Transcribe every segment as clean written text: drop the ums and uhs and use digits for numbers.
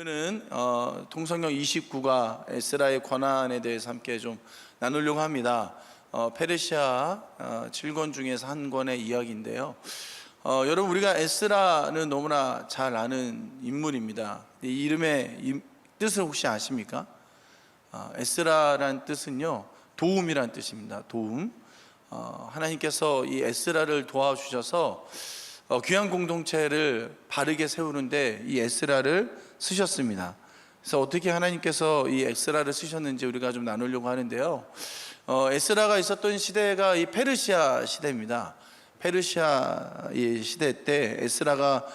오늘은 통성경 29가 에스라의 권한에 대해서 함께 좀 나누려고 합니다. 페르시아 7권 중에서 한 권의 이야기인데요. 여러분, 우리가 에스라는 너무나 잘 아는 인물입니다. 이 이름의 뜻을 혹시 아십니까? 에스라란 뜻은요, 도움이란 뜻입니다. 도움. 하나님께서 이 에스라를 도와주셔서 귀한 공동체를 바르게 세우는데 이 에스라를 쓰셨습니다. 그래서 어떻게 하나님께서 이 에스라를 쓰셨는지 우리가 좀 나누려고 하는데요. 에스라가 있었던 시대가 이 페르시아 시대입니다. 페르시아 이 시대 때 에스라가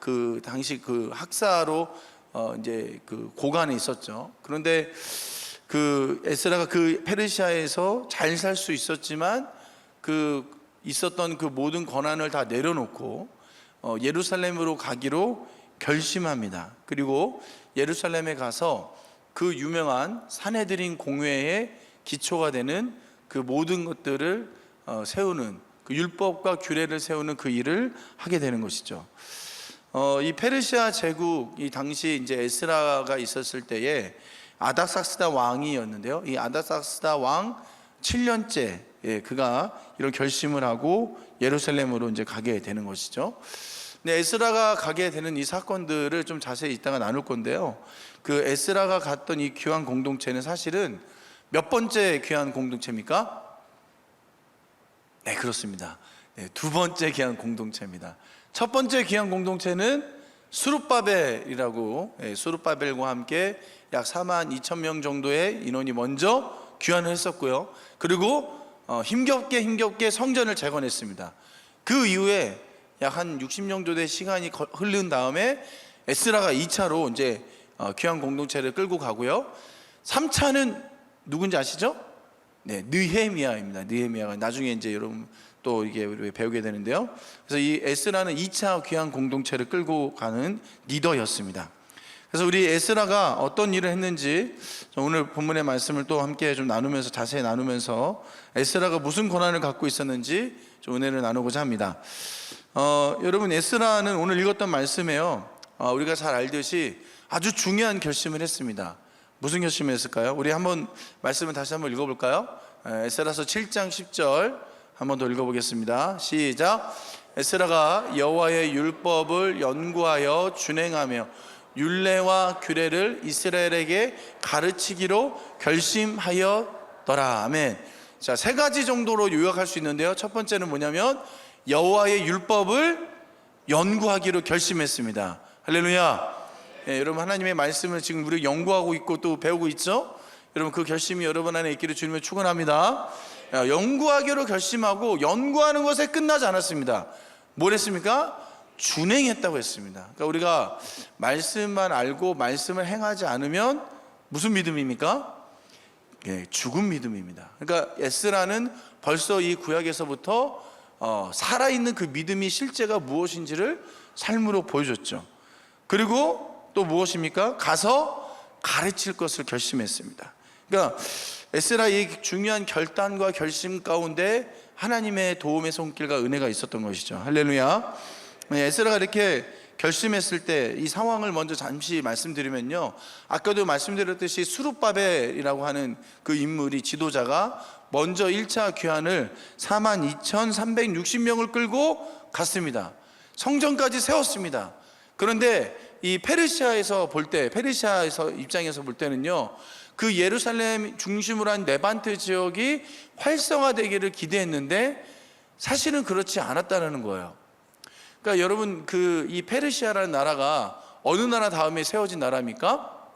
그 당시 그 학사로 이제 그 고관에 있었죠. 그런데 그 에스라가 그 페르시아에서 잘 살 수 있었지만 그 있었던 그 모든 권한을 다 내려놓고 예루살렘으로 가기로 결심합니다. 그리고 예루살렘에 가서 그 유명한 산헤드린 공회의 기초가 되는 그 모든 것들을 세우는, 그 율법과 규례를 세우는 그 일을 하게 되는 것이죠. 이 페르시아 제국, 이 당시 이제 에스라가 있었을 때에 아닥사스다 왕이었는데요. 이 아닥사스다 왕 7년째 그가 이런 결심을 하고 예루살렘으로 이제 가게 되는 것이죠. 근데 에스라가 가게 되는 이 사건들을 좀 자세히 이따가 나눌 건데요. 그 에스라가 갔던 이 귀한 공동체는 사실은 몇 번째 귀한 공동체입니까? 네, 그렇습니다. 네, 두 번째 귀한 공동체입니다. 첫 번째 귀한 공동체는 수룹바벨이라고, 수룹바벨과 함께 약 42,000명 정도의 인원이 먼저 귀환을 했었고요. 그리고 힘겹게 성전을 재건했습니다. 그 이후에 약 한 60년 정도 의 시간이 흐른 다음에 에스라가 2차로 이제 귀한 공동체를 끌고 가고요. 3차는 누군지 아시죠? 네, 느헤미야입니다. 느헤미야가 나중에 이제 여러분 또 이게 우리 배우게 되는데요. 그래서 이 에스라는 2차 귀한 공동체를 끌고 가는 리더였습니다. 그래서 우리 에스라가 어떤 일을 했는지 오늘 본문의 말씀을 또 함께 좀 나누면서, 자세히 나누면서 에스라가 무슨 권한을 갖고 있었는지 좀 은혜를 나누고자 합니다. 여러분, 에스라는 오늘 읽었던 말씀에요, 우리가 잘 알듯이 아주 중요한 결심을 했습니다. 무슨 결심을 했을까요? 우리 한번 말씀을 다시 한번 읽어볼까요? 에스라서 7장 10절 한번 더 읽어보겠습니다. 시작. 에스라가 여호와의 율법을 연구하여 준행하며 율례와 규례를 이스라엘에게 가르치기로 결심하였더라. 아멘. 자, 세 가지 정도로 요약할 수 있는데요. 첫 번째는 뭐냐면 여호와의 율법을 연구하기로 결심했습니다. 할렐루야. 여러분, 하나님의 말씀을 지금 우리 연구하고 있고 또 배우고 있죠? 여러분, 그 결심이 여러분 안에 있기를 주님을 축원합니다. 연구하기로 결심하고 연구하는 것에 끝나지 않았습니다. 뭘 했습니까? 준행했다고 했습니다. 그러니까 우리가 말씀만 알고 말씀을 행하지 않으면 무슨 믿음입니까? 죽은 믿음입니다. 그러니까 에스라는 벌써 이 구약에서부터 살아있는 그 믿음이 실제가 무엇인지를 삶으로 보여줬죠. 그리고 또 무엇입니까? 가서 가르칠 것을 결심했습니다. 그러니까 에스라의 중요한 결단과 결심 가운데 하나님의 도움의 손길과 은혜가 있었던 것이죠. 할렐루야. 에스라가 이렇게 결심했을 때 이 상황을 먼저 잠시 말씀드리면요, 아까도 말씀드렸듯이 수룹바벨이라고 하는 그 인물이, 지도자가 먼저 1차 귀환을 42,360명을 끌고 갔습니다. 성전까지 세웠습니다. 그런데 이 페르시아에서 입장에서 볼 때는요, 그 예루살렘 중심으로 한 레반트 지역이 활성화되기를 기대했는데 사실은 그렇지 않았다는 거예요. 그러니까 여러분, 이 페르시아라는 나라가 어느 나라 다음에 세워진 나라입니까?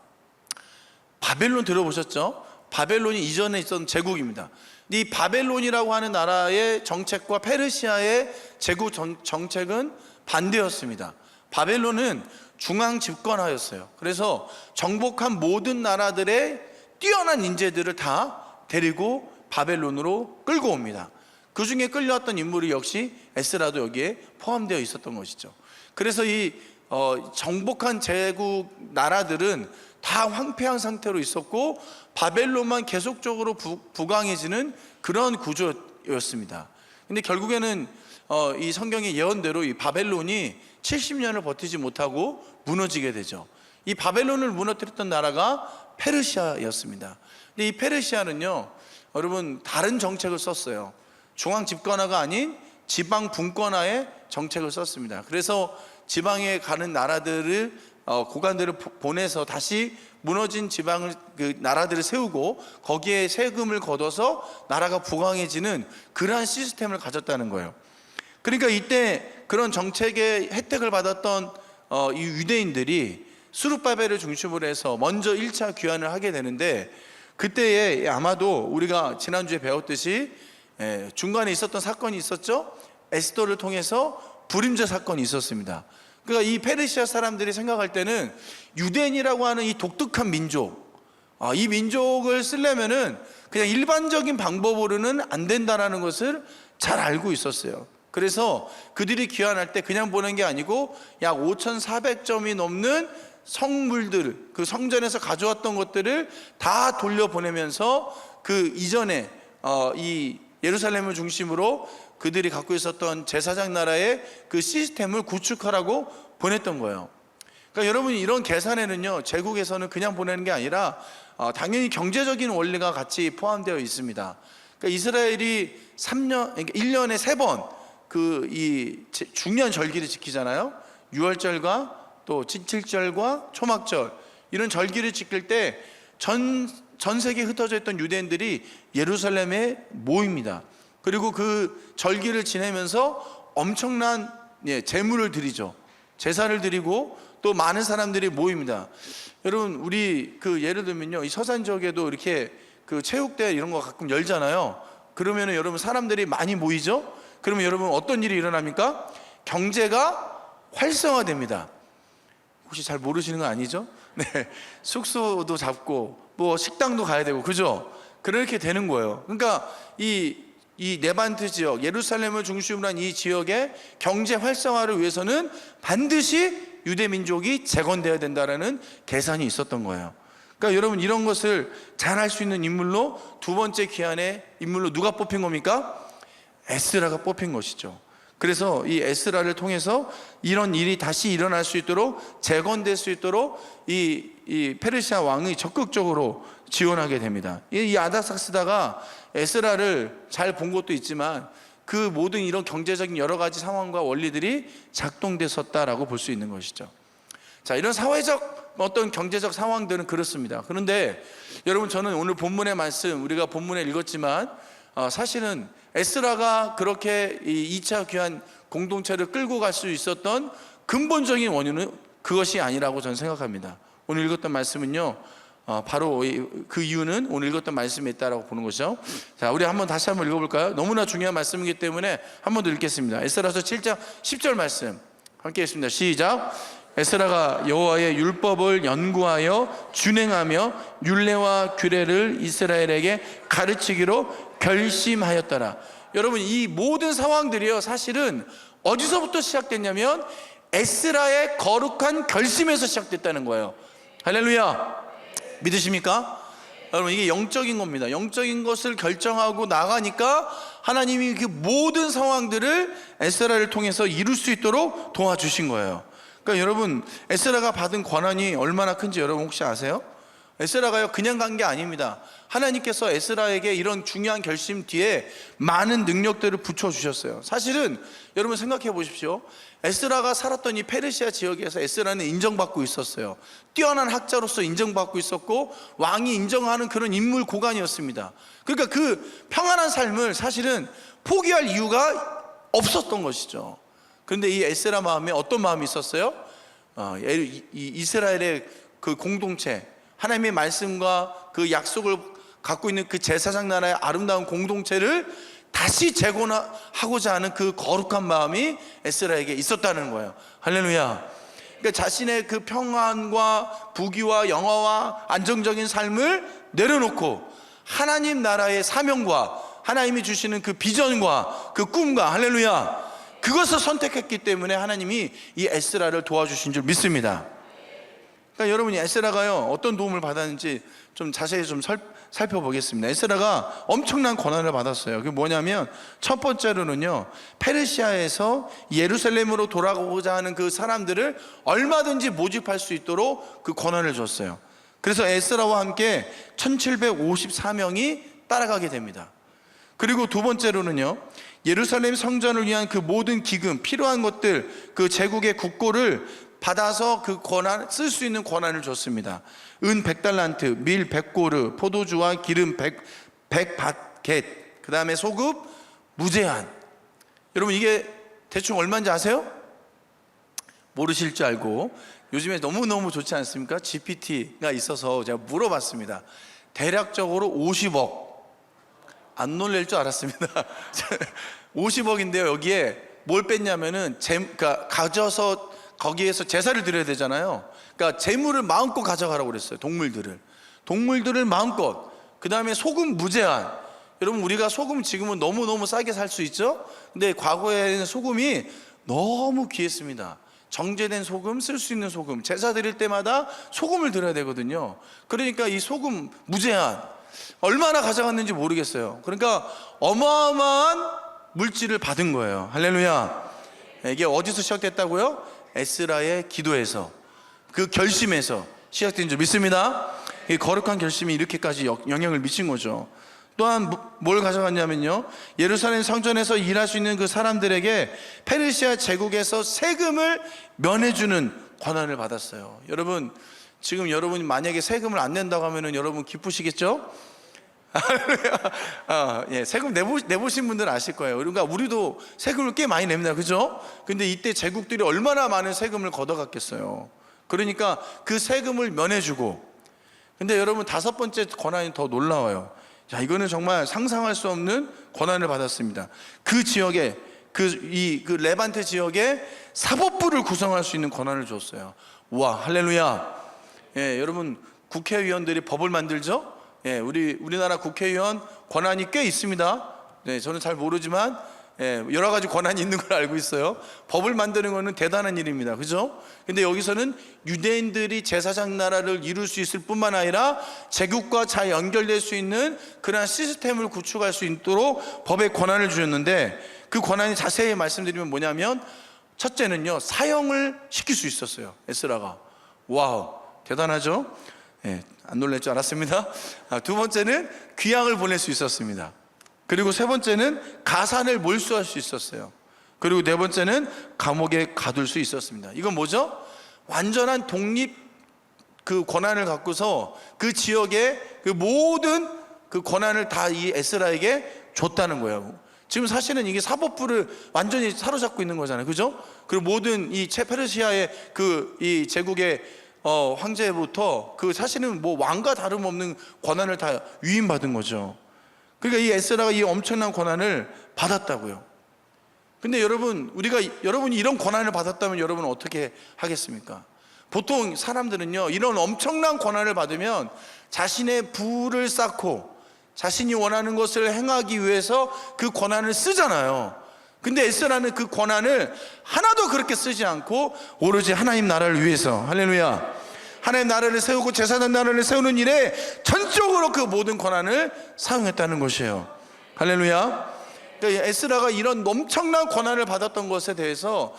바벨론 들어보셨죠? 바벨론이 이전에 있었던 제국입니다. 이 바벨론이라고 하는 나라의 정책과 페르시아의 제국 정책은 반대였습니다. 바벨론은 중앙 집권하였어요. 그래서 정복한 모든 나라들의 뛰어난 인재들을 다 데리고 바벨론으로 끌고 옵니다. 그 중에 끌려왔던 인물이 역시 에스라도 여기에 포함되어 있었던 것이죠. 그래서 이 정복한 제국 나라들은 다 황폐한 상태로 있었고 바벨론만 계속적으로 부강해지는 그런 구조였습니다. 근데 결국에는 이 성경의 예언대로 이 바벨론이 70년을 버티지 못하고 무너지게 되죠. 이 바벨론을 무너뜨렸던 나라가 페르시아였습니다. 근데 이 페르시아는요, 여러분 다른 정책을 썼어요. 중앙 집권화가 아닌 지방 분권화의 정책을 썼습니다. 그래서 지방에 가는 나라들을 고관들을 보내서 다시 무너진 지방을 그 나라들을 세우고 거기에 세금을 걷어서 나라가 부강해지는 그러한 시스템을 가졌다는 거예요. 그러니까 이때 그런 정책의 혜택을 받았던 이 유대인들이 스룹바벨을 중심으로 해서 먼저 1차 귀환을 하게 되는데, 그때에 아마도 우리가 지난주에 배웠듯이 중간에 있었던 사건이 있었죠. 에스더를 통해서 불임자 사건이 있었습니다. 그러니까 이 페르시아 사람들이 생각할 때는 유대인이라고 하는 이 독특한 민족, 이 민족을 쓰려면은 그냥 일반적인 방법으로는 안 된다라는 것을 잘 알고 있었어요. 그래서 그들이 귀환할 때 그냥 보낸 게 아니고 약 5,400점이 넘는 성물들, 그 성전에서 가져왔던 것들을 다 돌려보내면서 그 이전에 이 예루살렘을 중심으로 그들이 갖고 있었던 제사장 나라의 그 시스템을 구축하라고 보냈던 거예요. 그러니까 여러분, 이런 계산에는요, 제국에서는 그냥 보내는 게 아니라 당연히 경제적인 원리가 같이 포함되어 있습니다. 그러니까 이스라엘이 1년에 3번 그 이 중요한 절기를 지키잖아요. 유월절과 또 진칠절과 초막절, 이런 절기를 지킬 때 전 세계에 흩어져 있던 유대인들이 예루살렘에 모입니다. 그리고 그 절기를 지내면서 엄청난 제물을 드리죠. 제사를 드리고 또 많은 사람들이 모입니다. 여러분, 우리 그 예를 들면요, 이 서산 지역에도 이렇게 그 체육대회 이런 거 가끔 열잖아요. 그러면은 여러분 사람들이 많이 모이죠. 그러면 여러분 어떤 일이 일어납니까? 경제가 활성화됩니다. 혹시 잘 모르시는 거 아니죠? 네, 숙소도 잡고 뭐 식당도 가야 되고, 그죠? 그렇게 되는 거예요. 그러니까 이 네반트 지역, 예루살렘을 중심으로 한 이 지역의 경제 활성화를 위해서는 반드시 유대 민족이 재건되어야 된다라는 계산이 있었던 거예요. 그러니까 여러분, 이런 것을 잘 할 수 있는 인물로 두 번째 귀환의 인물로 누가 뽑힌 겁니까? 에스라가 뽑힌 것이죠. 그래서 이 에스라를 통해서 이런 일이 다시 일어날 수 있도록, 재건될 수 있도록 이 페르시아 왕이 적극적으로 지원하게 됩니다. 이 아닥사스다가 에스라를 잘 본 것도 있지만 그 모든 이런 경제적인 여러 가지 상황과 원리들이 작동됐었다라고 볼 수 있는 것이죠. 자, 이런 사회적 어떤 경제적 상황들은 그렇습니다. 그런데 여러분, 저는 오늘 본문의 말씀, 우리가 본문에 읽었지만 사실은 에스라가 그렇게 이 2차 귀환 공동체를 끌고 갈 수 있었던 근본적인 원인은 그것이 아니라고 저는 생각합니다. 오늘 읽었던 말씀은요, 바로 그 이유는 오늘 읽었던 말씀에 있다라고 보는 것이죠. 자, 우리 다시 한번 읽어볼까요? 너무나 중요한 말씀이기 때문에 한 번 더 읽겠습니다. 에스라서 7장 10절 말씀 함께 읽습니다. 시작. 에스라가 여호와의 율법을 연구하여 준행하며 율례와 규례를 이스라엘에게 가르치기로 결심하였더라. 여러분, 이 모든 상황들이요, 사실은 어디서부터 시작됐냐면 에스라의 거룩한 결심에서 시작됐다는 거예요. 할렐루야. 믿으십니까? 여러분, 이게 영적인 겁니다. 영적인 것을 결정하고 나가니까 하나님이 그 모든 상황들을 에스라를 통해서 이룰 수 있도록 도와주신 거예요. 그러니까 여러분, 에스라가 받은 권한이 얼마나 큰지 여러분 혹시 아세요? 에스라가요, 그냥 간 게 아닙니다. 하나님께서 에스라에게 이런 중요한 결심 뒤에 많은 능력들을 붙여주셨어요. 사실은 여러분 생각해 보십시오. 에스라가 살았던 이 페르시아 지역에서 에스라는 인정받고 있었어요. 뛰어난 학자로서 인정받고 있었고 왕이 인정하는 그런 인물 고관이었습니다. 그러니까 그 평안한 삶을 사실은 포기할 이유가 없었던 것이죠. 그런데 이 에스라 마음에 어떤 마음이 있었어요? 이 이스라엘의 그 공동체, 하나님의 말씀과 그 약속을 갖고 있는 그 제사장 나라의 아름다운 공동체를 다시 재건하고자 하는 그 거룩한 마음이 에스라에게 있었다는 거예요. 할렐루야. 그러니까 자신의 그 평안과 부귀와 영화와 안정적인 삶을 내려놓고 하나님 나라의 사명과 하나님이 주시는 그 비전과 그 꿈과, 할렐루야, 그것을 선택했기 때문에 하나님이 이 에스라를 도와주신 줄 믿습니다. 그러니까 그러니까 여러분이 에스라가요 어떤 도움을 받았는지 좀 자세히 좀 살펴보겠습니다. 에스라가 엄청난 권한을 받았어요. 그게 뭐냐면 첫 번째로는요, 페르시아에서 예루살렘으로 돌아가고자 하는 그 사람들을 얼마든지 모집할 수 있도록 그 권한을 줬어요. 그래서 에스라와 함께 1754명이 따라가게 됩니다. 그리고 두 번째로는요, 예루살렘 성전을 위한 그 모든 기금, 필요한 것들, 그 제국의 국고를 받아서 그 권한, 쓸 수 있는 권한을 줬습니다. 은 100달란트, 밀 100고르, 포도주와 기름 100밧겟, 그 다음에 소급 무제한. 여러분 이게 대충 얼마인지 아세요? 모르실 줄 알고 요즘에 너무너무 좋지 않습니까? GPT가 있어서 제가 물어봤습니다. 대략적으로 50억. 안 놀랄 줄 알았습니다. 50억인데요 여기에 뭘 뺐냐면은 그러니까 가져서 거기에서 제사를 드려야 되잖아요. 그러니까 재물을 마음껏 가져가라고 그랬어요. 동물들을 마음껏. 그 다음에 소금 무제한. 여러분 우리가 소금 지금은 너무너무 싸게 살 수 있죠. 근데 과거에는 소금이 너무 귀했습니다. 정제된 소금, 쓸 수 있는 소금, 제사 드릴 때마다 소금을 드려야 되거든요. 그러니까 이 소금 무제한 얼마나 가져갔는지 모르겠어요. 그러니까 어마어마한 물질을 받은 거예요. 할렐루야. 이게 어디서 시작됐다고요? 에스라의 기도에서, 그 결심에서 시작된 줄 믿습니다. 이 거룩한 결심이 이렇게까지 영향을 미친 거죠. 또한 뭘 가져갔냐면요, 예루살렘 성전에서 일할 수 있는 그 사람들에게 페르시아 제국에서 세금을 면해주는 권한을 받았어요. 여러분 지금 여러분이 만약에 세금을 안 낸다고 하면은 여러분 기쁘시겠죠? 예, 세금 내보신 분들은 아실 거예요. 그러니까 우리도 세금을 꽤 많이 냅니다, 그죠? 근데 이때 제국들이 얼마나 많은 세금을 걷어갔겠어요. 그러니까 그 세금을 면해주고. 근데 여러분 다섯 번째 권한이 더 놀라워요. 자, 이거는 정말 상상할 수 없는 권한을 받았습니다. 그 지역에 그 레반트 지역에 사법부를 구성할 수 있는 권한을 줬어요. 우와, 할렐루야. 예, 여러분 국회의원들이 법을 만들죠? 예, 우리나라 국회의원 권한이 꽤 있습니다. 네, 저는 잘 모르지만 여러 가지 권한이 있는 걸 알고 있어요. 법을 만드는 것은 대단한 일입니다, 그죠? 근데 여기서는 유대인들이 제사장 나라를 이룰 수 있을 뿐만 아니라 제국과 잘 연결될 수 있는 그러한 시스템을 구축할 수 있도록 법의 권한을 주셨는데, 그 권한이 자세히 말씀드리면 뭐냐면, 첫째는요, 사형을 시킬 수 있었어요, 에스라가. 와우, 대단하죠? 안 놀랄 줄 알았습니다. 두 번째는 귀향을 보낼 수 있었습니다. 그리고 세 번째는 가산을 몰수할 수 있었어요. 그리고 네 번째는 감옥에 가둘 수 있었습니다. 이건 뭐죠? 완전한 독립 그 권한을 갖고서 그 지역의 그 모든 그 권한을 다 이 에스라에게 줬다는 거예요. 지금 사실은 이게 사법부를 완전히 사로잡고 있는 거잖아요, 그죠? 그리고 모든 이 페르시아의 이 제국의 황제부터 그 사실은 뭐 왕과 다름없는 권한을 다 위임받은 거죠. 그러니까 이 에스라가 이 엄청난 권한을 받았다고요. 근데 여러분이 이런 권한을 받았다면 여러분은 어떻게 하겠습니까? 보통 사람들은요, 이런 엄청난 권한을 받으면 자신의 부를 쌓고 자신이 원하는 것을 행하기 위해서 그 권한을 쓰잖아요. 근데 에스라는 그 권한을 하나도 그렇게 쓰지 않고 오로지 하나님 나라를 위해서, 할렐루야, 하나님 나라를 세우고 제사장 나라를 세우는 일에 전적으로 그 모든 권한을 사용했다는 것이에요. 할렐루야. 그러니까 에스라가 이런 엄청난 권한을 받았던 것에 대해서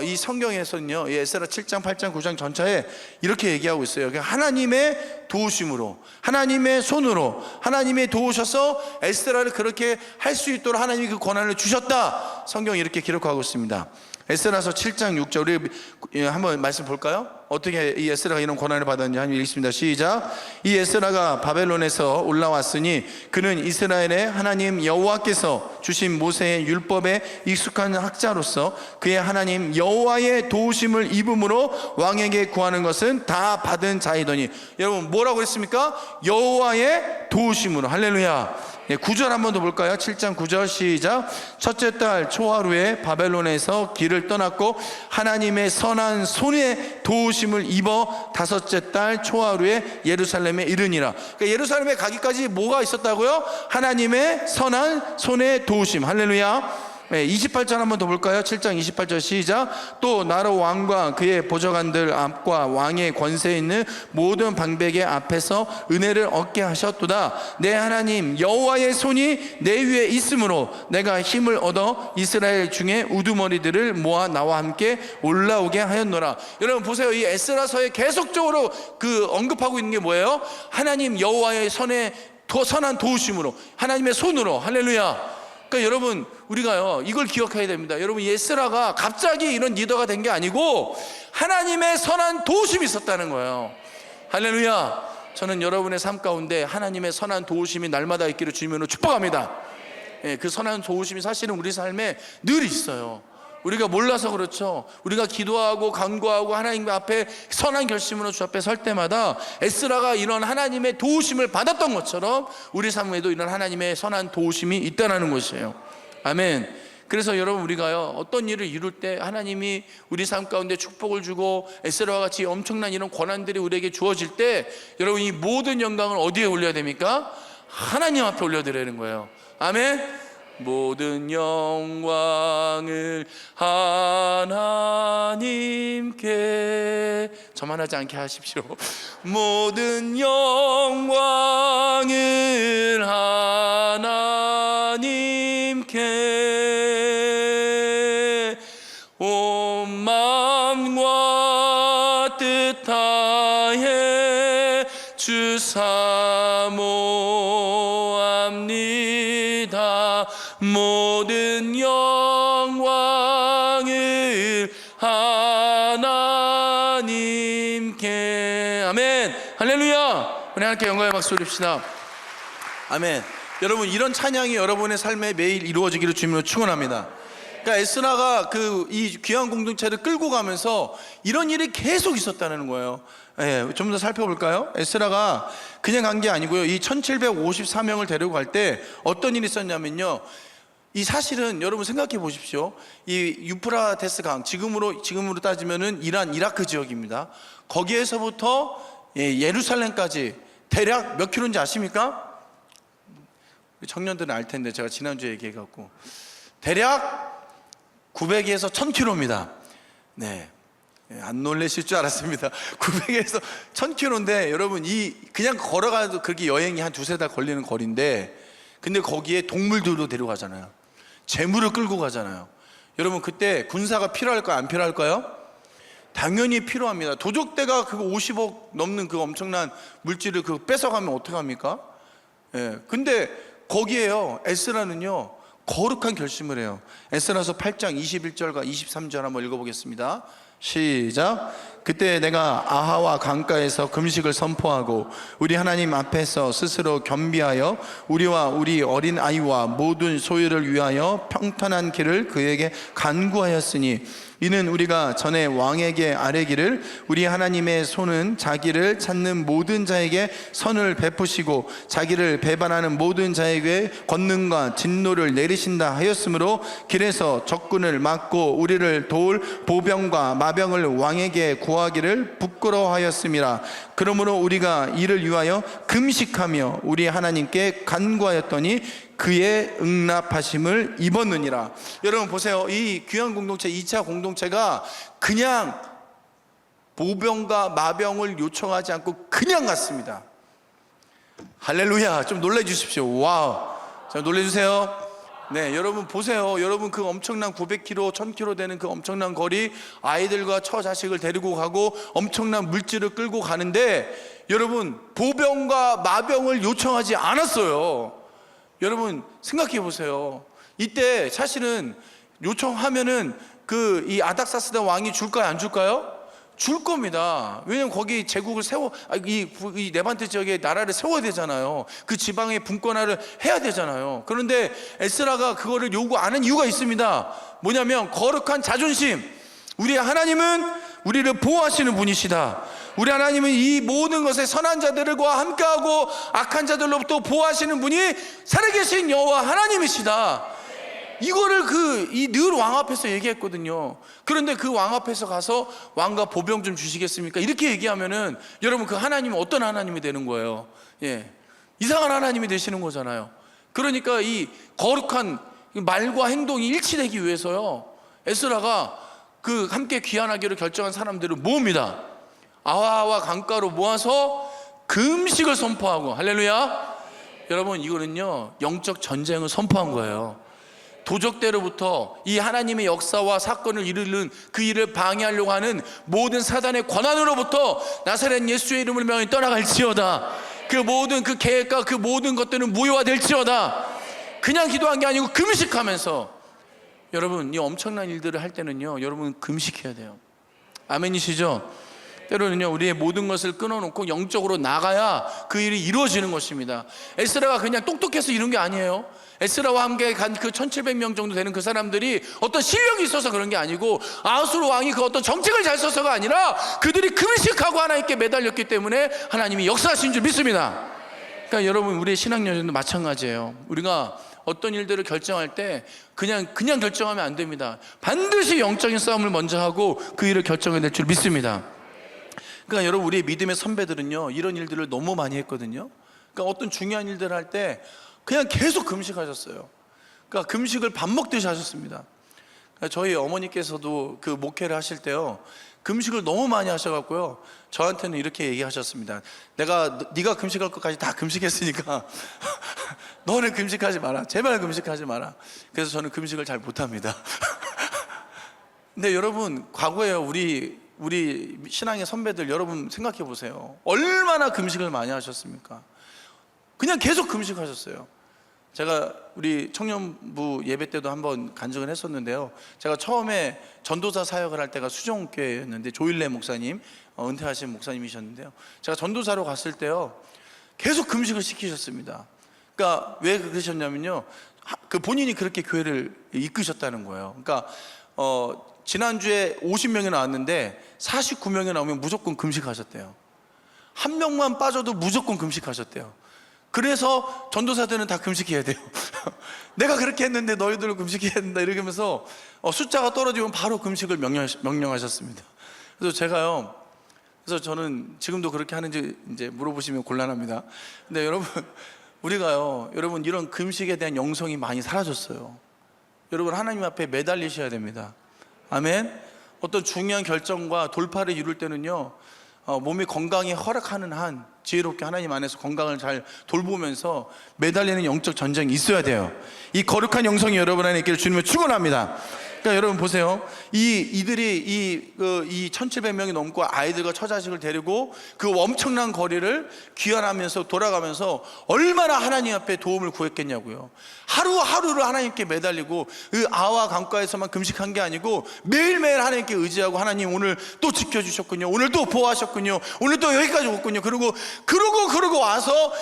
이 성경에서는요, 에스라 7장, 8장, 9장 전체에 이렇게 얘기하고 있어요. 하나님의 도우심으로, 하나님의 손으로 하나님이 도우셔서 에스라를 그렇게 할 수 있도록 하나님이 그 권한을 주셨다. 성경이 이렇게 기록하고 있습니다. 에스라서 7장 6절 우리 한번 말씀 볼까요? 어떻게 이 에스라가 이런 권한을 받았는지 한번 읽습니다. 시작. 이 에스라가 바벨론에서 올라왔으니 그는 이스라엘의 하나님 여호와께서 주신 모세의 율법에 익숙한 학자로서 그의 하나님 여호와의 도우심을 입음으로 왕에게 구하는 것은 다 받은 자이더니. 여러분 뭐라고 했습니까? 여호와의 도우심으로. 할렐루야. 9절 한 번 더 볼까요? 7장 9절 시작. 첫째 달 초하루에 바벨론에서 길을 떠났고 하나님의 선한 손의 도우심을 입어 다섯째 달 초하루에 예루살렘에 이르니라. 그러니까 예루살렘에 가기까지 뭐가 있었다고요? 하나님의 선한 손의 도우심. 할렐루야. 28절 한번 더 볼까요? 7장 28절 시작. 또 나로 왕과 그의 보좌관들 앞과 왕의 권세에 있는 모든 방백의 앞에서 은혜를 얻게 하셨도다. 내 하나님 여호와의 손이 내 위에 있으므로 내가 힘을 얻어 이스라엘 중에 우두머리들을 모아 나와 함께 올라오게 하였노라. 여러분 보세요. 이 에스라서에 계속적으로 그 언급하고 있는 게 뭐예요? 하나님 여호와의 선한 도우심으로, 하나님의 손으로. 할렐루야. 그러니까 여러분 우리가요 이걸 기억해야 됩니다. 여러분 에스라가 갑자기 이런 리더가 된 게 아니고 하나님의 선한 도우심이 있었다는 거예요. 할렐루야. 저는 여러분의 삶 가운데 하나님의 선한 도우심이 날마다 있기를 주님으로 축복합니다. 그 선한 도우심이 사실은 우리 삶에 늘 있어요. 우리가 몰라서 그렇죠. 우리가 기도하고 간구하고 하나님 앞에 선한 결심으로 주 앞에 설 때마다 에스라가 이런 하나님의 도우심을 받았던 것처럼 우리 삶에도 이런 하나님의 선한 도우심이 있다는 것이에요. 아멘. 그래서 여러분 우리가요 어떤 일을 이룰 때 하나님이 우리 삶 가운데 축복을 주고 에스라와 같이 엄청난 이런 권한들이 우리에게 주어질 때 여러분 이 모든 영광을 어디에 올려야 됩니까? 하나님 앞에 올려드리는 거예요. 아멘. 모든 영광을 하나님께, 저만 하지 않게 하십시오. 모든 영광을 하나님께 온 마음과 뜻 다해 주 사모합니다. 모든 영광을 하나님께. 아멘. 할렐루야. 우리 하나님께 영광의 박수 올립시다. 아멘. 여러분 이런 찬양이 여러분의 삶에 매일 이루어지기를 주님으로 축원합니다. 그러니까 에스라가 이 귀한 공동체를 끌고 가면서 이런 일이 계속 있었다는 거예요. 좀 더 살펴볼까요? 에스라가 그냥 간 게 아니고요. 이 1754명을 데리고 갈 때 어떤 일이 있었냐면요. 이 사실은 여러분 생각해 보십시오. 이 유프라테스 강, 지금으로 따지면은 이라크 지역입니다. 거기에서부터 예루살렘까지 대략 몇 킬로인지 아십니까? 청년들은 알 텐데 제가 지난주에 얘기해갖고 대략 900에서 1000킬로입니다. 네. 안 놀라실 줄 알았습니다. 900에서 1000킬로인데 여러분 그냥 걸어가도 그렇게 여행이 한 두세 달 걸리는 거리인데 근데 거기에 동물들도 데려가잖아요. 재물을 끌고 가잖아요. 여러분 그때 군사가 필요할까요? 안 필요할까요? 당연히 필요합니다. 도적대가 그거 50억 넘는 그 엄청난 물질을 뺏어가면 어떡합니까? 근데 거기에요 에스라는요 거룩한 결심을 해요. 에스라서 8장 21절과 23절 한번 읽어보겠습니다. 시작. 그때 내가 아하와 강가에서 금식을 선포하고 우리 하나님 앞에서 스스로 겸비하여 우리와 우리 어린 아이와 모든 소유를 위하여 평탄한 길을 그에게 간구하였으니 이는 우리가 전에 왕에게 아뢰기를 우리 하나님의 손은 자기를 찾는 모든 자에게 선을 베푸시고 자기를 배반하는 모든 자에게 권능과 진노를 내리신다 하였으므로 길에서 적군을 막고 우리를 도울 보병과 마병을 왕에게 구하기를 부끄러워하였음이라. 그러므로 우리가 이를 위하여 금식하며 우리 하나님께 간구하였더니 그의 응답하심을 입었느니라. 여러분 보세요. 이 귀한 공동체 2차 공동체가 그냥 보병과 마병을 요청하지 않고 그냥 갔습니다. 할렐루야. 좀 놀래 주십시오. 와우. 자, 놀래 주세요. 네, 여러분 보세요. 여러분 그 엄청난 900km, 1000km 되는 그 엄청난 거리, 아이들과 처자식을 데리고 가고 엄청난 물질을 끌고 가는데 여러분 보병과 마병을 요청하지 않았어요. 여러분 생각해 보세요. 이때 사실은 요청하면은 이 아닥사스다 왕이 줄까요, 안 줄까요? 줄 겁니다. 왜냐면 거기 제국을 이 네반트 지역에 나라를 세워야 되잖아요. 그 지방의 분권화를 해야 되잖아요. 그런데 에스라가 그거를 요구 안 한 이유가 있습니다. 뭐냐면 거룩한 자존심. 우리 하나님은 우리를 보호하시는 분이시다. 우리 하나님은 이 모든 것에 선한 자들과 함께하고 악한 자들로부터 보호하시는 분이 살아계신 여호와 하나님이시다. 이거를 늘 왕 앞에서 얘기했거든요. 그런데 그 왕 앞에서 가서 왕과 보병 좀 주시겠습니까? 이렇게 얘기하면은 여러분 그 하나님은 어떤 하나님이 되는 거예요? 이상한 하나님이 되시는 거잖아요. 그러니까 이 거룩한 말과 행동이 일치되기 위해서요, 에스라가 그 함께 귀환하기로 결정한 사람들을 모읍니다. 아와와 강가로 모아서 금식을 선포하고, 할렐루야. 여러분, 이거는요 영적 전쟁을 선포한 거예요. 도적대로부터 이 하나님의 역사와 사건을 이루는 그 일을 방해하려고 하는 모든 사단의 권한으로부터 나사렛 예수의 이름을 명하여 떠나갈지어다. 그 모든 그 계획과 그 모든 것들은 무효화될지어다. 그냥 기도한 게 아니고 금식하면서, 여러분 이 엄청난 일들을 할 때는요 여러분 금식해야 돼요. 아멘이시죠? 때로는요 우리의 모든 것을 끊어놓고 영적으로 나가야 그 일이 이루어지는 것입니다. 에스라가 그냥 똑똑해서 이룬 게 아니에요. 에스라와 함께 간 그 1700명 정도 되는 그 사람들이 어떤 실력이 있어서 그런 게 아니고, 아하수르 왕이 그 어떤 정책을 잘 써서가 아니라 그들이 금식하고 하나님께 매달렸기 때문에 하나님이 역사하신 줄 믿습니다. 그러니까 여러분, 우리의 신앙 여정도 마찬가지예요. 우리가 어떤 일들을 결정할 때 그냥 결정하면 안 됩니다. 반드시 영적인 싸움을 먼저 하고 그 일을 결정해야 될 줄 믿습니다. 그러니까 여러분, 우리의 믿음의 선배들은요 이런 일들을 너무 많이 했거든요. 그러니까 어떤 중요한 일들을 할 때 그냥 계속 금식하셨어요. 그러니까 금식을 밥 먹듯이 하셨습니다. 그러니까 저희 어머니께서도 그 목회를 하실 때요 금식을 너무 많이 하셔갖고요 저한테는 이렇게 얘기하셨습니다. 네가 금식할 것까지 다 금식했으니까 너는 금식하지 마라, 제발 금식하지 마라. 그래서 저는 금식을 잘 못합니다. 근데 여러분, 과거에 우리 신앙의 선배들 여러분 생각해 보세요. 얼마나 금식을 많이 하셨습니까? 그냥 계속 금식하셨어요. 제가 우리 청년부 예배 때도 한번 간증을 했었는데요, 제가 처음에 전도사 사역을 할 때가 수정교회였는데 조일래 목사님, 은퇴하신 목사님이셨는데요, 제가 전도사로 갔을 때요 계속 금식을 시키셨습니다. 그러니까 왜 그러셨냐면요, 그 본인이 그렇게 교회를 이끄셨다는 거예요. 그러니까 지난주에 50명이 나왔는데 49명이 나오면 무조건 금식하셨대요. 한 명만 빠져도 무조건 금식하셨대요. 그래서 전도사들은 다 금식해야 돼요. 내가 그렇게 했는데 너희들은 금식해야 된다 이러면서 숫자가 떨어지면 바로 금식을 명령하셨습니다. 그래서 저는 지금도 그렇게 하는지 이제 물어보시면 곤란합니다. 근데 여러분 이런 금식에 대한 영성이 많이 사라졌어요. 여러분, 하나님 앞에 매달리셔야 됩니다. 아멘. 어떤 중요한 결정과 돌파를 이룰 때는요 몸이 건강에 허락하는 한 지혜롭게 하나님 안에서 건강을 잘 돌보면서 매달리는 영적 전쟁이 있어야 돼요. 이 거룩한 영성이 여러분 안에 있기를 주님을 축원합니다. 그러니까 여러분 보세요. 이들이 1700명이 넘고 아이들과 처자식을 데리고 그 엄청난 거리를 귀환하면서 돌아가면서 얼마나 하나님 앞에 도움을 구했겠냐고요. 하루하루를 하나님께 매달리고 그 아와 강가에서만 금식한 게 아니고 매일매일 하나님께 의지하고, 하나님 오늘 또 지켜주셨군요, 오늘 또 보호하셨군요, 오늘 또 여기까지 왔군요. 그러고 와서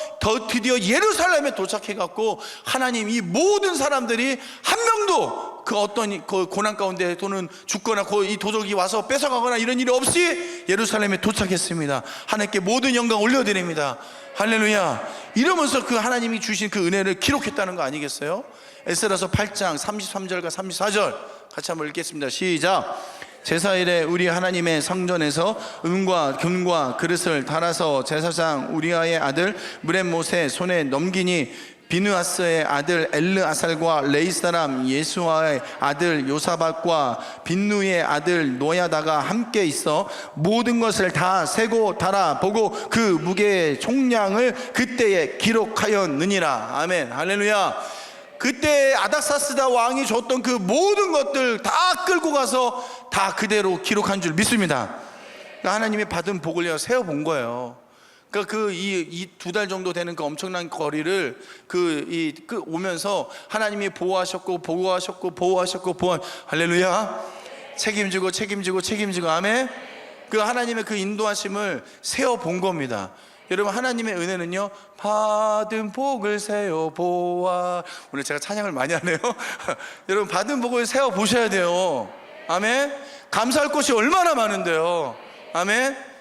드디어 예루살렘에 도착해갖고 하나님 이 모든 사람들이 한 명도 그 어떤 그 고난 가운데 또는 죽거나 이 도적이 와서 뺏어가거나 이런 일이 없이 예루살렘에 도착했습니다. 하나님께 모든 영광 올려드립니다. 할렐루야. 이러면서 그 하나님이 주신 그 은혜를 기록했다는 거 아니겠어요? 에스라서 8장 33절과 34절 같이 한번 읽겠습니다. 시작. 제사일에 우리 하나님의 성전에서 은과 금과 그릇을 달아서 제사장 우리아의 아들 무렘못의 손에 넘기니, 비느하스의 아들 엘르아살과 레이 사람 예수아의 아들 요사박과 빈누의 아들 노야다가 함께 있어 모든 것을 다 세고 달아보고 그 무게의 총량을 그때에 기록하였느니라. 아멘. 할렐루야. 그때 아닥사스다 왕이 줬던 그 모든 것들 다 끌고 가서 다 그대로 기록한 줄 믿습니다. 그러니까 하나님이 받은 복을 세어본 거예요. 그러니까 이 2달 정도 되는 그 엄청난 거리를 오면서 하나님이 보호하셨고 할렐루야. 책임지고 아멘. 그 하나님의 그 인도하심을 세어 본 겁니다. 여러분, 하나님의 은혜는요 받은 복을 세어 보아. 오늘 제가 찬양을 많이 하네요. 여러분, 받은 복을 세어 보셔야 돼요. 아멘. 감사할 것이 얼마나 많은데요. 아멘.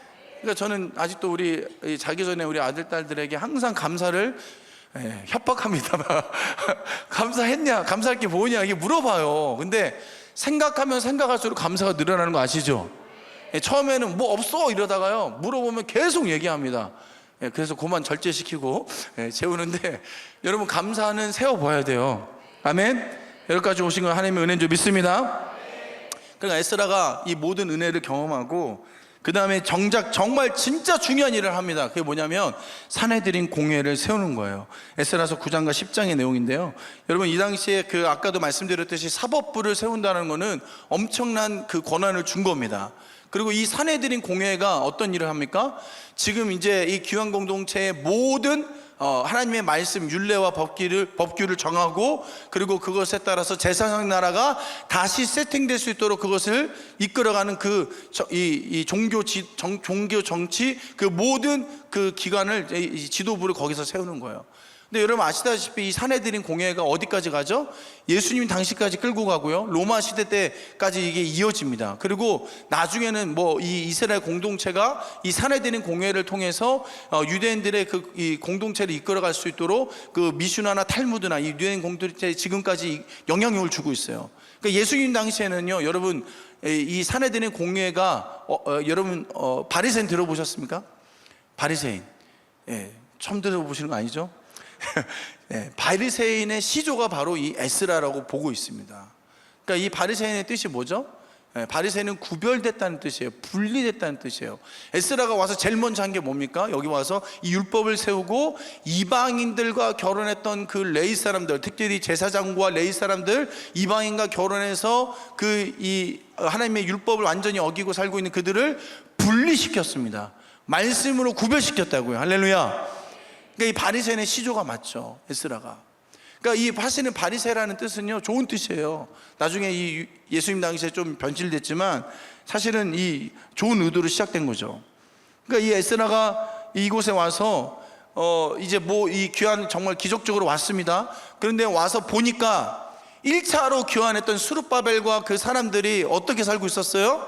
그러니까 저는 아직도 우리 자기 전에 우리 아들 딸들에게 항상 감사를 협박합니다. 감사했냐, 감사할 게 뭐냐 이게 물어봐요. 근데 생각하면 생각할수록 감사가 늘어나는 거 아시죠? 처음에는 뭐 없어 이러다가요 물어보면 계속 얘기합니다. 그래서 그만 절제시키고 재우는데, 여러분 감사는 세워봐야 돼요. 아멘. 여기까지 오신 건 하나님의 은혜인 줄 믿습니다. 그러니까 에스라가 이 모든 은혜를 경험하고 그 다음에 정말 진짜 중요한 일을 합니다. 그게 뭐냐면 산에 들인 공회를 세우는 거예요. 에스라서 9장과 10장의 내용인데요. 여러분, 이 당시에 그 아까도 말씀드렸듯이 사법부를 세운다는 거는 엄청난 그 권한을 준 겁니다. 그리고 이 산에 들인 공회가 어떤 일을 합니까? 지금 이제 이 귀환 공동체의 모든 하나님의 말씀, 율례와 법규를 정하고, 그리고 그것에 따라서 제사장 나라가 다시 세팅될 수 있도록 그것을 이끌어가는 이 종교 정치 그 모든 그 기관을, 이 지도부를 거기서 세우는 거예요. 근데 여러분 아시다시피 이 산헤드린 공회가 어디까지 가죠? 예수님 당시까지 끌고 가고요, 로마 시대 때까지 이게 이어집니다. 그리고 나중에는 이 이스라엘 공동체가 이 산헤드린 공회를 통해서 유대인들의 이 공동체를 이끌어갈 수 있도록 그 미슈나나 탈무드나 이 유대인 공동체에 지금까지 영향력을 주고 있어요. 그러니까 예수님 당시에는요, 여러분 이 산헤드린 공회가 여러분 바리새인 들어보셨습니까? 바리새인, 처음 들어보시는 거 아니죠? 바리새인의 시조가 바로 이 에스라라고 보고 있습니다. 그러니까 이 바리새인의 뜻이 뭐죠? 바리새인은 구별됐다는 뜻이에요. 분리됐다는 뜻이에요. 에스라가 와서 제일 먼저 한 게 뭡니까? 여기 와서 이 율법을 세우고 이방인들과 결혼했던 그 레위 사람들, 특별히 제사장과 레위 사람들, 이방인과 결혼해서 이 하나님의 율법을 완전히 어기고 살고 있는 그들을 분리시켰습니다. 말씀으로 구별시켰다고요. 할렐루야. 그러니까 이 바리새인의 시조가 맞죠, 에스라가. 그러니까 이 사실은 바리새라는 뜻은요, 좋은 뜻이에요. 나중에 이 예수님 당시에 좀 변질됐지만 사실은 이 좋은 의도로 시작된 거죠. 그러니까 이 에스라가 이곳에 와서 이제 이 귀환 정말 기적적으로 왔습니다. 그런데 와서 보니까 1차로 귀환했던 수룹바벨과 그 사람들이 어떻게 살고 있었어요?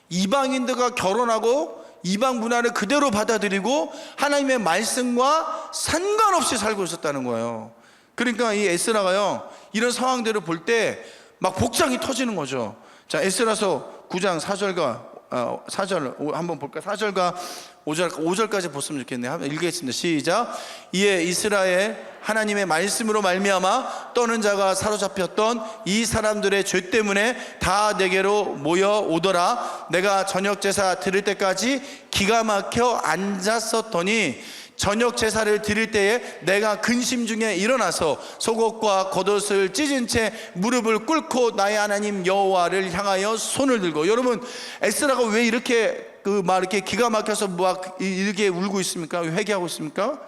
이방인들과 결혼하고 이방 문화를 그대로 받아들이고 하나님의 말씀과 상관없이 살고 있었다는 거예요. 그러니까 이 에스라가요, 이런 상황들을 볼 때 막 복장이 터지는 거죠. 자, 에스라서 9장 4절 한번 볼까요? 4절과 5절까지 보시면 좋겠네요. 한번 읽겠습니다. 시작. 이에 이스라엘 하나님의 말씀으로 말미암아 떠는 자가 사로잡혔던 이 사람들의 죄 때문에 다 내게로 모여오더라. 내가 저녁 제사 드릴 때까지 기가 막혀 앉았었더니 저녁 제사를 드릴 때에 내가 근심 중에 일어나서 속옷과 겉옷을 찢은 채 무릎을 꿇고 나의 하나님 여호와를 향하여 손을 들고. 여러분, 에스라가 왜 이렇게 이렇게 기가 막혀서 이렇게 울고 있습니까? 회개하고 있습니까?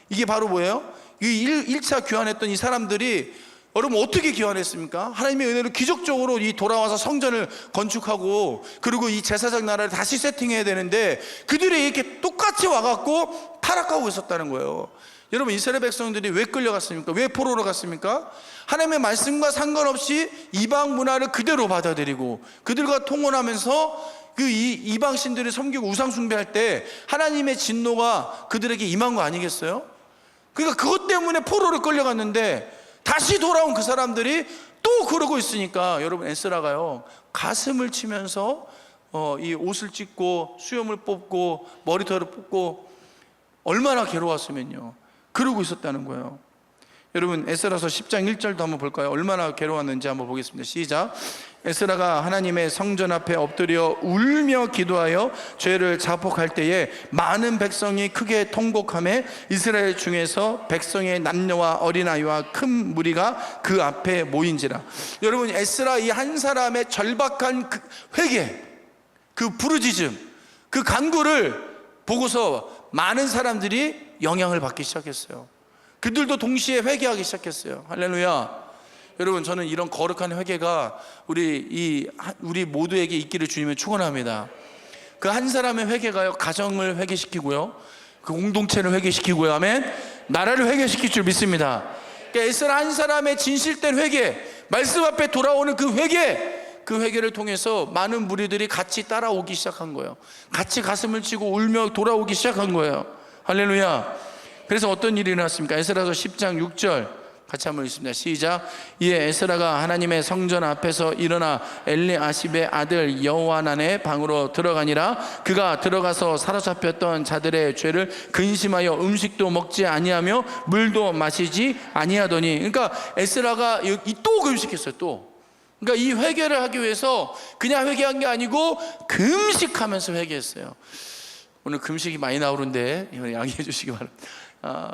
이게 바로 뭐예요? 이 1차 귀환했던 이 사람들이 여러분 어떻게 귀환했습니까? 하나님의 은혜로 기적적으로 돌아와서 성전을 건축하고, 그리고 이 제사장 나라를 다시 세팅해야 되는데 그들이 이렇게 똑같이 와갖고 타락하고 있었다는 거예요. 여러분, 이스라엘 백성들이 왜 끌려갔습니까? 왜 포로로 갔습니까? 하나님의 말씀과 상관없이 이방 문화를 그대로 받아들이고 그들과 통혼하면서 이방 신들을 섬기고 우상 숭배할 때 하나님의 진노가 그들에게 임한 거 아니겠어요? 그러니까 그것 때문에 포로로 끌려갔는데 다시 돌아온 그 사람들이 또 그러고 있으니까 여러분, 에스라가요 가슴을 치면서 이 옷을 찢고 수염을 뽑고 머리털을 뽑고 얼마나 괴로웠으면요, 그러고 있었다는 거예요. 여러분, 에스라서 10장 1절도 한번 볼까요? 얼마나 괴로웠는지 한번 보겠습니다. 시작. 에스라가 하나님의 성전 앞에 엎드려 울며 기도하여 죄를 자복할 때에 많은 백성이 크게 통곡하며 이스라엘 중에서 백성의 남녀와 어린아이와 큰 무리가 그 앞에 모인지라. 여러분, 에스라 이 한 사람의 절박한 그 회개, 그 부르짖음, 그 간구를 보고서 많은 사람들이 영향을 받기 시작했어요. 그들도 동시에 회개하기 시작했어요. 할렐루야. 여러분, 저는 이런 거룩한 회개가 우리 모두에게 있기를 주님을 축원합니다. 그 한 사람의 회개가요, 가정을 회개시키고요, 그 공동체를 회개시키고요, 아멘, 나라를 회개시킬 줄 믿습니다. 그러니까 에스라 한 사람의 진실된 회개, 말씀 앞에 돌아오는 그 회개를 통해서 많은 무리들이 같이 따라오기 시작한 거예요. 같이 가슴을 치고 울며 돌아오기 시작한 거예요. 할렐루야. 그래서 어떤 일이 일어났습니까? 에스라서 10장 6절 같이 한번 읽습니다. 시작. 이에 에스라가 하나님의 성전 앞에서 일어나 엘리아십의 아들 여호하난의 방으로 들어가니라. 그가 들어가서 사로잡혔던 자들의 죄를 근심하여 음식도 먹지 아니하며 물도 마시지 아니하더니. 그러니까 에스라가 또 금식했어요. 또. 그러니까 이 회개를 하기 위해서 그냥 회개한 게 아니고 금식하면서 회개했어요. 오늘 금식이 많이 나오는데 양해해 주시기 바랍니다.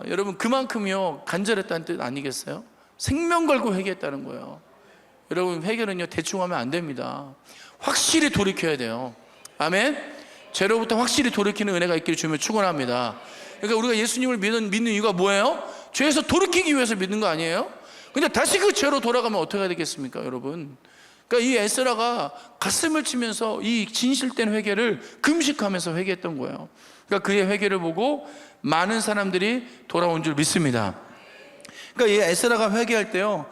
여러분, 그만큼요 간절했다는 뜻 아니겠어요? 생명 걸고 회개했다는 거예요. 여러분, 회개는요 대충 하면 안 됩니다. 확실히 돌이켜야 돼요. 아멘. 죄로부터 확실히 돌이키는 은혜가 있기를 주며 축원합니다. 그러니까 우리가 예수님을 믿는 이유가 뭐예요? 죄에서 돌이키기 위해서 믿는 거 아니에요? 근데 다시 그 죄로 돌아가면 어떻게 해야 되겠습니까, 여러분? 그러니까 이 에스라가 가슴을 치면서 이 진실된 회개를 금식하면서 회개했던 거예요. 그러니까 그의 회개를 보고 많은 사람들이 돌아온 줄 믿습니다. 그러니까 이 에스라가 회개할 때요,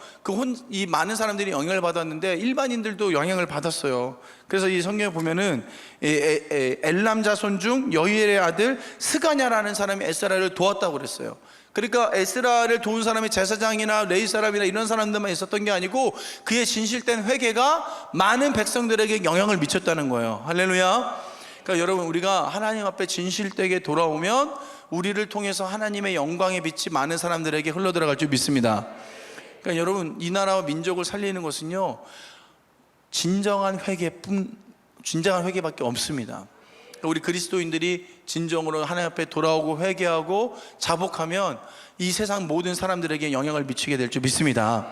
이 많은 사람들이 영향을 받았는데 일반인들도 영향을 받았어요. 그래서 이 성경에 보면은 엘람 자손 중 여히엘의 아들 스가냐라는 사람이 에스라를 도왔다고 그랬어요. 그러니까 에스라를 도운 사람이 제사장이나 레위 사람이나 이런 사람들만 있었던 게 아니고 그의 진실된 회개가 많은 백성들에게 영향을 미쳤다는 거예요. 할렐루야. 그러니까 여러분, 우리가 하나님 앞에 진실되게 돌아오면 우리를 통해서 하나님의 영광의 빛이 많은 사람들에게 흘러들어갈 줄 믿습니다. 그러니까 여러분, 이 나라와 민족을 살리는 것은요 진정한 회개밖에 없습니다. 우리 그리스도인들이 진정으로 하나님 앞에 돌아오고 회개하고 자복하면 이 세상 모든 사람들에게 영향을 미치게 될 줄 믿습니다.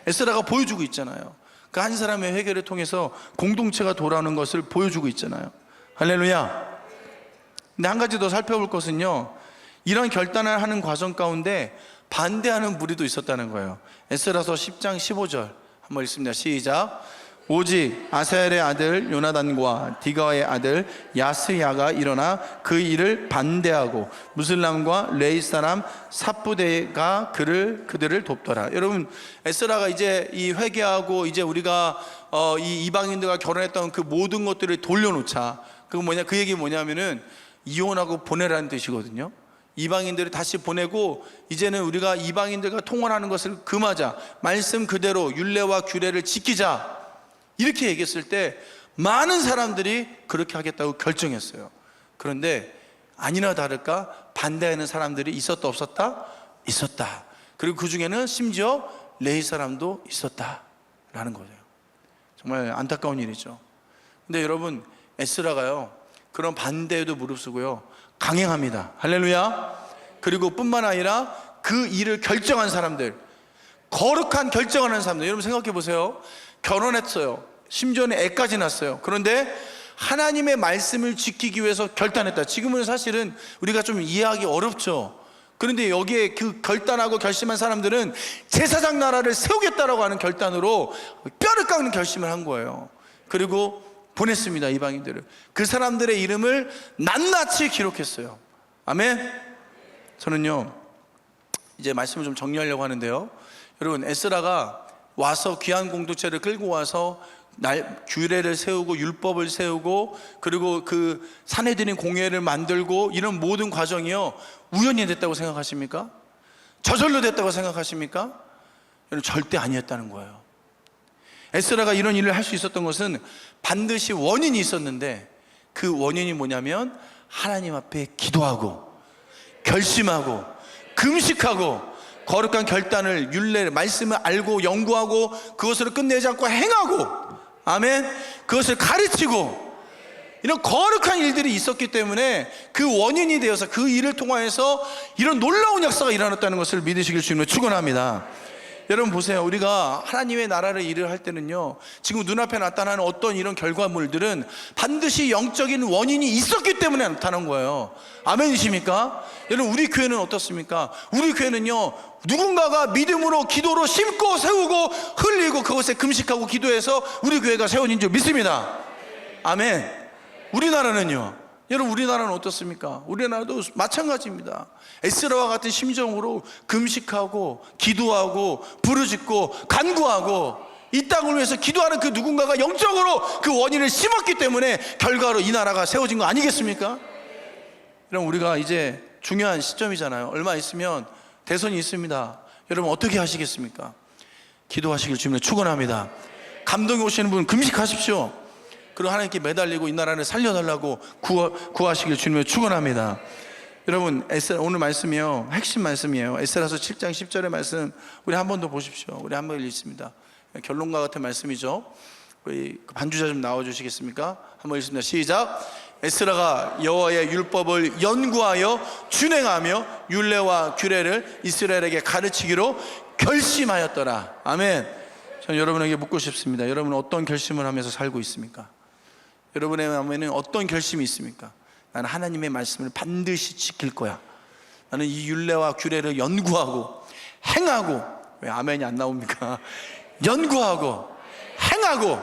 에스라가 보여주고 있잖아요. 그 한 사람의 회개를 통해서 공동체가 돌아오는 것을 보여주고 있잖아요. 할렐루야. 근데 한 가지 더 살펴볼 것은요, 이런 결단을 하는 과정 가운데 반대하는 무리도 있었다는 거예요. 에스라서 10장 15절 한번 읽습니다. 시작. 오직 아사엘의 아들 요나단과 디가의 아들 야스야가 일어나 그 일을 반대하고 무슬람과 레이 사람 삽부대가 그들을 돕더라. 여러분, 에스라가 이제 이 회개하고 이제 우리가 이 이방인들과 결혼했던 그 모든 것들을 돌려놓자. 그 얘기 뭐냐면은 이혼하고 보내라는 뜻이거든요. 이방인들을 다시 보내고 이제는 우리가 이방인들과 통혼하는 것을 금하자. 말씀 그대로 율례와 규례를 지키자. 이렇게 얘기했을 때 많은 사람들이 그렇게 하겠다고 결정했어요. 그런데 아니나 다를까 반대하는 사람들이 있었다 없었다? 있었다. 그리고 그 중에는 심지어 레위 사람도 있었다라는 거예요. 정말 안타까운 일이죠. 근데 여러분, 에스라가요 그런 반대에도 무릅쓰고요 강행합니다. 할렐루야. 그리고 뿐만 아니라 그 일을 결정한 사람들, 거룩한 결정하는 사람들, 여러분 생각해 보세요. 결혼했어요. 심지어는 애까지 낳았어요. 그런데 하나님의 말씀을 지키기 위해서 결단했다. 지금은 사실은 우리가 좀 이해하기 어렵죠. 그런데 여기에 그 결단하고 결심한 사람들은 제사장 나라를 세우겠다라고 하는 결단으로 뼈를 깎는 결심을 한 거예요. 그리고 보냈습니다. 이방인들을. 그 사람들의 이름을 낱낱이 기록했어요. 아멘. 저는요 이제 말씀을 좀 정리하려고 하는데요, 여러분, 에스라가 와서 귀한 공동체를 끌고 와서 규례를 세우고 율법을 세우고 그리고 그 산헤드린 공회를 만들고 이런 모든 과정이요 우연히 됐다고 생각하십니까? 저절로 됐다고 생각하십니까? 여러분, 절대 아니었다는 거예요. 에스라가 이런 일을 할 수 있었던 것은 반드시 원인이 있었는데 그 원인이 뭐냐면 하나님 앞에 기도하고 결심하고 금식하고 거룩한 결단을, 율례를, 말씀을 알고 연구하고 그것으로 끝내지 않고 행하고, 아멘, 그것을 가르치고 이런 거룩한 일들이 있었기 때문에 그 원인이 되어서 그 일을 통하여서 이런 놀라운 역사가 일어났다는 것을 믿으시길 주님으로 축원합니다. 여러분 보세요. 우리가 하나님의 나라를 일을 할 때는요 지금 눈앞에 나타나는 어떤 이런 결과물들은 반드시 영적인 원인이 있었기 때문에 나타난 거예요. 아멘이십니까? 여러분, 우리 교회는 어떻습니까? 우리 교회는요 누군가가 믿음으로 기도로 심고 세우고 흘리고 그것에 금식하고 기도해서 우리 교회가 세워진 줄 믿습니다. 아멘. 우리나라는요, 여러분, 우리나라는 어떻습니까? 우리나라도 마찬가지입니다. 에스라와 같은 심정으로 금식하고 기도하고 부르짖고 간구하고 이 땅을 위해서 기도하는 그 누군가가 영적으로 그 원인을 심었기 때문에 결과로 이 나라가 세워진 거 아니겠습니까? 여러분, 우리가 이제 중요한 시점이잖아요. 얼마 있으면 대선이 있습니다. 여러분 어떻게 하시겠습니까? 기도하시길 주님을 축원합니다. 감동이 오시는 분 금식하십시오. 그리고 하나님께 매달리고 이 나라를 살려달라고 구하시길 주님을 축원합니다. 여러분 에스라 오늘 말씀이요 핵심 말씀이에요. 에스라서 7장 10절의 말씀 우리 한 번 더 보십시오. 우리 한 번 읽습니다. 결론과 같은 말씀이죠. 우리 반주자 좀 나와주시겠습니까? 한번 읽습니다. 시작. 에스라가 여호와의 율법을 연구하여 준행하며 율례와 규례를 이스라엘에게 가르치기로 결심하였더라. 아멘. 저는 여러분에게 묻고 싶습니다. 여러분은 어떤 결심을 하면서 살고 있습니까? 여러분의 마음에는 어떤 결심이 있습니까? 나는 하나님의 말씀을 반드시 지킬 거야. 나는 이 율례와 규례를 연구하고 행하고, 왜 아멘이 안 나옵니까? 연구하고 행하고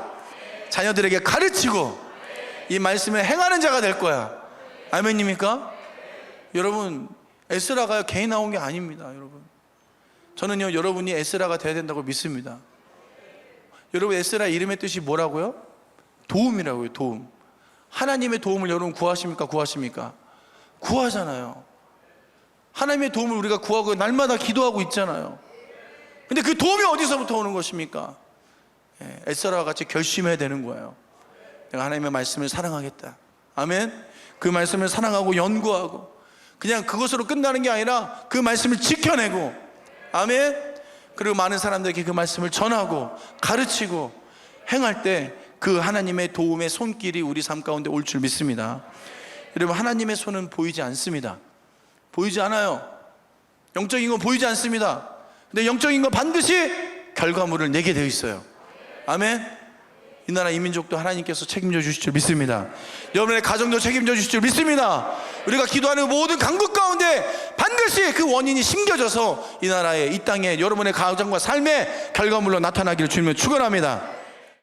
자녀들에게 가르치고 이 말씀을 행하는 자가 될 거야. 아멘입니까? 여러분 에스라가 개인 나온 게 아닙니다. 여러분 저는요 여러분이 에스라가 돼야 된다고 믿습니다. 여러분 에스라 이름의 뜻이 뭐라고요? 도움이라고요. 도움. 하나님의 도움을 여러분 구하십니까? 구하십니까? 구하잖아요. 하나님의 도움을 우리가 구하고 날마다 기도하고 있잖아요. 근데 그 도움이 어디서부터 오는 것입니까? 에스라와 같이 결심해야 되는 거예요. 내가 하나님의 말씀을 사랑하겠다. 아멘. 그 말씀을 사랑하고 연구하고 그냥 그것으로 끝나는 게 아니라 그 말씀을 지켜내고, 아멘. 그리고 많은 사람들에게 그 말씀을 전하고 가르치고 행할 때 그 하나님의 도움의 손길이 우리 삶 가운데 올 줄 믿습니다. 여러분 하나님의 손은 보이지 않습니다. 보이지 않아요. 영적인 건 보이지 않습니다. 근데 영적인 건 반드시 결과물을 내게 되어 있어요. 아멘. 이 나라 이 민족도 하나님께서 책임져 주실 줄 믿습니다. 여러분의 가정도 책임져 주실 줄 믿습니다. 우리가 기도하는 모든 간구 가운데 반드시 그 원인이 심겨져서 이 나라에 이 땅에 여러분의 가정과 삶의 결과물로 나타나기를 주님을 축원합니다.